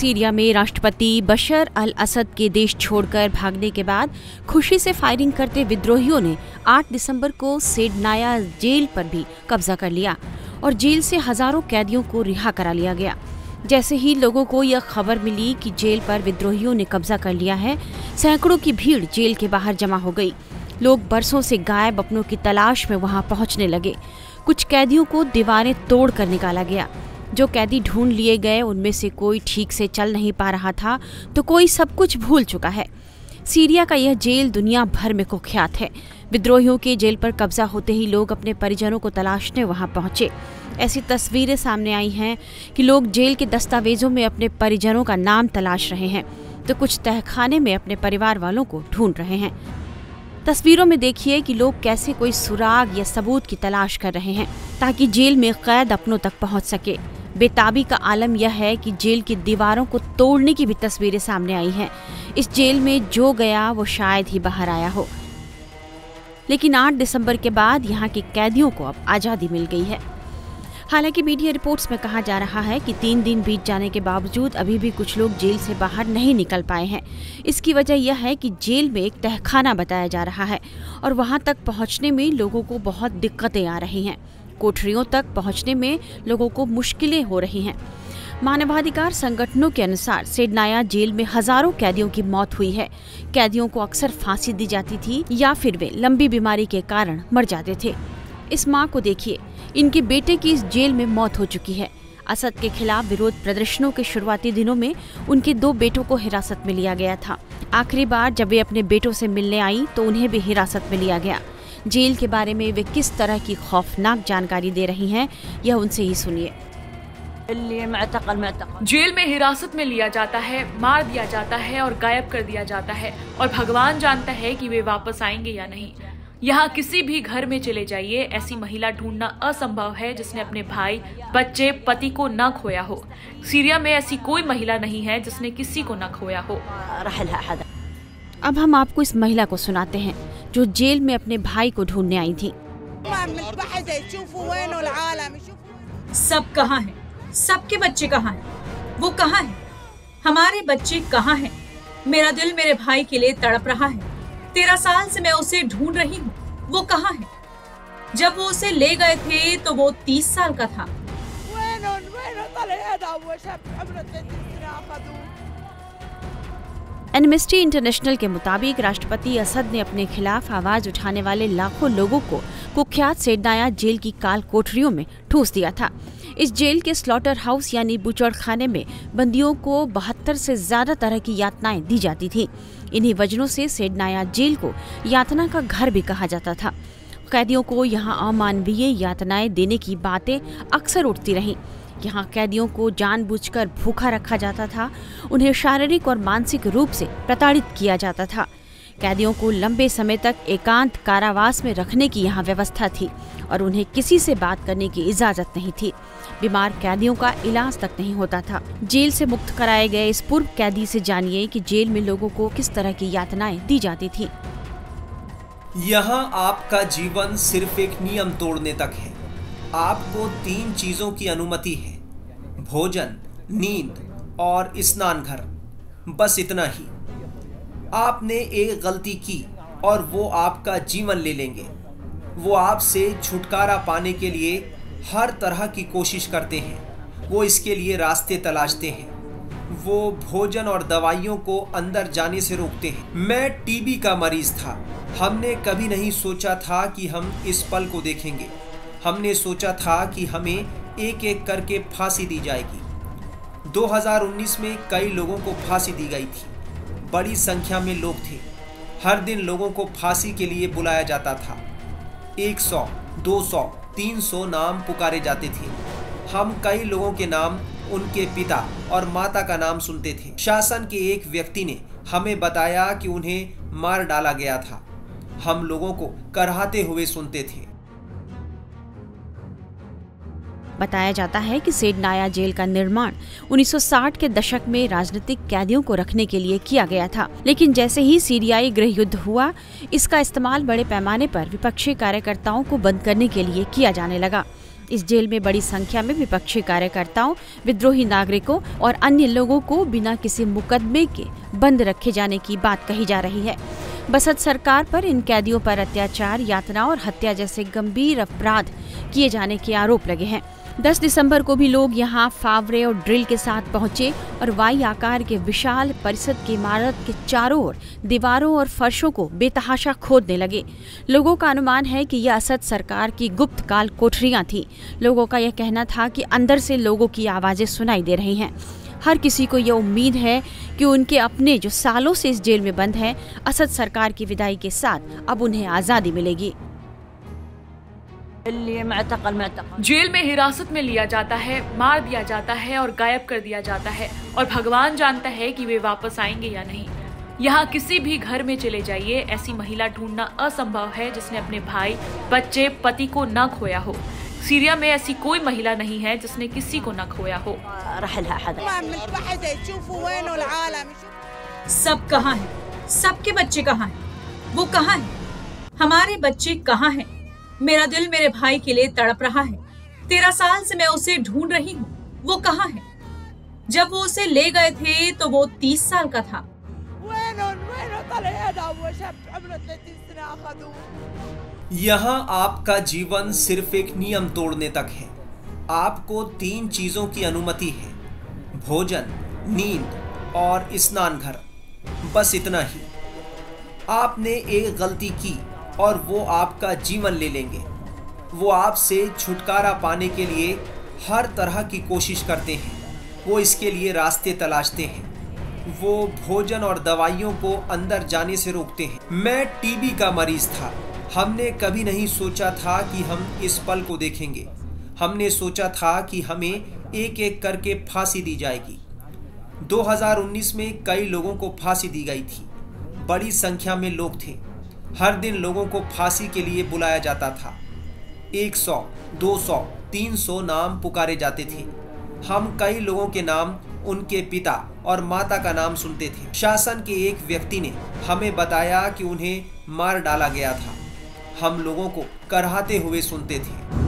Syria में राष्ट्रपति बशर अल असद के देश छोड़कर भागने के बाद खुशी से फायरिंग करते विद्रोहियों ने 8 दिसंबर को सेडनाया जेल पर भी कब्जा कर लिया और जेल से हजारों कैदियों को रिहा करा लिया गया। जैसे ही लोगों को यह खबर मिली कि जेल पर विद्रोहियों ने कब्जा कर लिया है, सैकड़ों की भीड़ जेल के बाहर जमा हो गई। लोग बरसों से गायब अपनों की तलाश में वहां पहुंचने लगे। कुछ कैदियों को दीवारें तोड़कर निकाला गया। जो कैदी ढूंढ लिए गए उनमें से कोई ठीक से चल नहीं पा रहा था तो कोई सब कुछ भूल चुका है। सीरिया का यह जेल दुनिया भर में कुख्यात है। विद्रोहियों के जेल पर कब्जा होते ही लोग अपने परिजनों को तलाशने वहां पहुंचे। ऐसी तस्वीरें सामने आई हैं कि लोग जेल के दस्तावेजों में अपने परिजनों का नाम तलाश रहे हैं तो कुछ तहखाने में अपने परिवार वालों को ढूंढ रहे हैं। तस्वीरों में देखिए कि लोग कैसे कोई सुराग या सबूत की तलाश कर रहे हैं ताकि जेल में कैद अपनों तक पहुंच सके। बेताबी का आलम यह है कि जेल की दीवारों को तोड़ने की भी तस्वीरें सामने आई हैं। इस जेल में जो गया वो शायद ही बाहर आया हो। लेकिन 8 दिसंबर के बाद यहाँ के कैदियों को अब आज़ादी मिल गई है। हालांकि मीडिया रिपोर्ट्स में कहा जा रहा है कि 3 दिन बीत जाने के बावजूद अभी भी कुछ लोग जेल से बाहर नहीं निकल पाए हैं। इसकी वजह यह है कि जेल में एक तहखाना बताया जा रहा है और वहां तक पहुंचने में लोगों को बहुत दिक्कतें आ रही हैं। कोठरियों तक पहुंचने में लोगों को मुश्किलें हो रही हैं। मानवाधिकार संगठनों के अनुसार सेडनाया जेल में हजारों कैदियों की मौत हुई है। कैदियों को अक्सर फांसी दी जाती थी या फिर वे लंबी बीमारी के कारण मर जाते थे। इस मां को देखिए, इनके बेटे की इस जेल में मौत हो चुकी है। असद के खिलाफ विरोध प्रदर्शनों के शुरुआती दिनों में उनके 2 बेटों को हिरासत में लिया गया था। आखिरी बार जब वे अपने बेटों से मिलने आई तो उन्हें भी हिरासत में लिया गया। जेल के बारे में वे किस तरह की खौफनाक जानकारी दे रही हैं, यह उनसे ही सुनिए। जेल में हिरासत में लिया जाता है, मार दिया जाता है और गायब कर दिया जाता है और भगवान जानता है कि वे वापस आएंगे या नहीं। यहाँ किसी भी घर में चले जाइए, ऐसी महिला ढूंढना असंभव है जिसने अपने भाई, बच्चे, पति को न खोया हो। सीरिया में ऐसी कोई महिला नहीं है जिसने किसी को न खोया हो। अब हम आपको इस महिला को सुनाते हैं जो जेल में अपने भाई को ढूंढने आई थी। सब कहाँ हैं? सबके बच्चे कहाँ हैं? वो कहाँ हैं? हमारे बच्चे कहाँ हैं? मेरा दिल मेरे भाई के लिए तड़प रहा है। 13 साल से मैं उसे ढूंढ रही हूँ। वो कहाँ है? जब वो उसे ले गए थे तो वो 30 साल का था। एम्नेस्टी इंटरनेशनल के मुताबिक राष्ट्रपति असद ने अपने खिलाफ आवाज उठाने वाले लाखों लोगों को कुख्यात सेडनाया जेल की काल कोठरियों में ठूंस दिया था। इस जेल के स्लॉटर हाउस यानी बुचड़खाने में बंदियों को 72 से ज्यादा तरह की यातनाएं दी जाती थी। इन्हीं वजहों से सेडनाया जेल को यातना का घर भी कहा जाता था। कैदियों को यहाँ अमानवीय यातनाएं देने की बातें अक्सर उठती रहीं। यहाँ कैदियों को जानबूझकर भूखा रखा जाता था। उन्हें शारीरिक और मानसिक रूप से प्रताड़ित किया जाता था। कैदियों को लंबे समय तक एकांत कारावास में रखने की यहाँ व्यवस्था थी और उन्हें किसी से बात करने की इजाजत नहीं थी। बीमार कैदियों का इलाज तक नहीं होता था। जेल से मुक्त कराए गए इस पूर्व कैदी से जानिए कि जेल में लोगों को किस तरह की यातनाएं दी जाती थी। यहाँ आपका जीवन सिर्फ एक नियम तोड़ने तक है। आपको 3 चीजों की अनुमति है: भोजन, नींद और स्नान घर। बस इतना ही। आपने एक गलती की और वो आपका जीवन ले लेंगे। वो आपसे छुटकारा पाने के लिए हर तरह की कोशिश करते हैं। वो इसके लिए रास्ते तलाशते हैं। वो भोजन और दवाइयों को अंदर जाने से रोकते हैं। मैं टीबी का मरीज था। हमने कभी नहीं सोचा था कि हम इस पल को देखेंगे। हमने सोचा था कि हमें एक एक करके फांसी दी जाएगी। 2019 में कई लोगों को फांसी दी गई थी। बड़ी संख्या में लोग थे। हर दिन लोगों को फांसी के लिए बुलाया जाता था। 100, 200, 300 नाम पुकारे जाते थे। हम कई लोगों के नाम, उनके पिता और माता का नाम सुनते थे। शासन के एक व्यक्ति ने हमें बताया कि उन्हें मार डाला गया था। हम लोगों को कराहते हुए सुनते थे। बताया जाता है कि सेडनाया जेल का निर्माण 1960 के दशक में राजनीतिक कैदियों को रखने के लिए किया गया था। लेकिन जैसे ही सीरियाई गृह युद्ध हुआ, इसका इस्तेमाल बड़े पैमाने पर विपक्षी कार्यकर्ताओं को बंद करने के लिए किया जाने लगा। इस जेल में बड़ी संख्या में विपक्षी कार्यकर्ताओं, विद्रोही नागरिकों और अन्य लोगों को बिना किसी मुकदमे के बंद रखे जाने की बात कही जा रही है। बसत सरकार पर इन कैदियों पर अत्याचार, यातना और हत्या जैसे गंभीर अपराध किए जाने के आरोप लगे हैं। 10 दिसंबर को भी लोग यहां फावरे और ड्रिल के साथ पहुंचे और वाई आकार के विशाल परिसर की इमारत के चारों ओर दीवारों और फर्शों को बेतहाशा खोदने लगे। लोगों का अनुमान है कि यह असद सरकार की गुप्त काल कोठरियां थीं। लोगों का यह कहना था कि अंदर से लोगों की आवाजें सुनाई दे रही हैं। हर किसी को यह उम्मीद है कि उनके अपने जो सालों से इस जेल में बंद हैं, असद सरकार की विदाई के साथ अब उन्हें आजादी मिलेगी। जेल में हिरासत में लिया जाता है, मार दिया जाता है और गायब कर दिया जाता है और भगवान जानता है कि वे वापस आएंगे या नहीं। यहाँ किसी भी घर में चले जाइए, ऐसी महिला ढूंढना असंभव है जिसने अपने भाई, बच्चे, पति को न खोया हो। सीरिया में ऐसी कोई महिला नहीं है जिसने किसी को न खोया हो। सब कहाँ है? सबके बच्चे कहाँ हैं? वो कहाँ है? हमारे बच्चे कहाँ हैं? मेरा दिल मेरे भाई के लिए तड़प रहा है। 13 साल से मैं उसे ढूंढ रही हूँ। वो कहाँ है? जब वो उसे ले गए थे तो वो 30 साल का था। यहाँ आपका जीवन सिर्फ एक नियम तोड़ने तक है। आपको 3 चीजों की अनुमति है: भोजन, नींद और स्नान घर। बस इतना ही। आपने एक गलती की और वो आपका जीवन ले लेंगे। वो आपसे छुटकारा पाने के लिए हर तरह की कोशिश करते हैं। वो इसके लिए रास्ते तलाशते हैं। वो भोजन और दवाइयों को अंदर जाने से रोकते हैं। मैं टीबी का मरीज था। हमने कभी नहीं सोचा था कि हम इस पल को देखेंगे। हमने सोचा था कि हमें एक एक करके फांसी दी जाएगी। 2019 में कई लोगों को फांसी दी गई थी। बड़ी संख्या में लोग थे। हर दिन लोगों को फांसी के लिए बुलाया जाता था। 100, 200, 300 नाम पुकारे जाते थे। हम कई लोगों के नाम, उनके पिता और माता का नाम सुनते थे। शासन के एक व्यक्ति ने हमें बताया कि उन्हें मार डाला गया था। हम लोगों को कराहते हुए सुनते थे।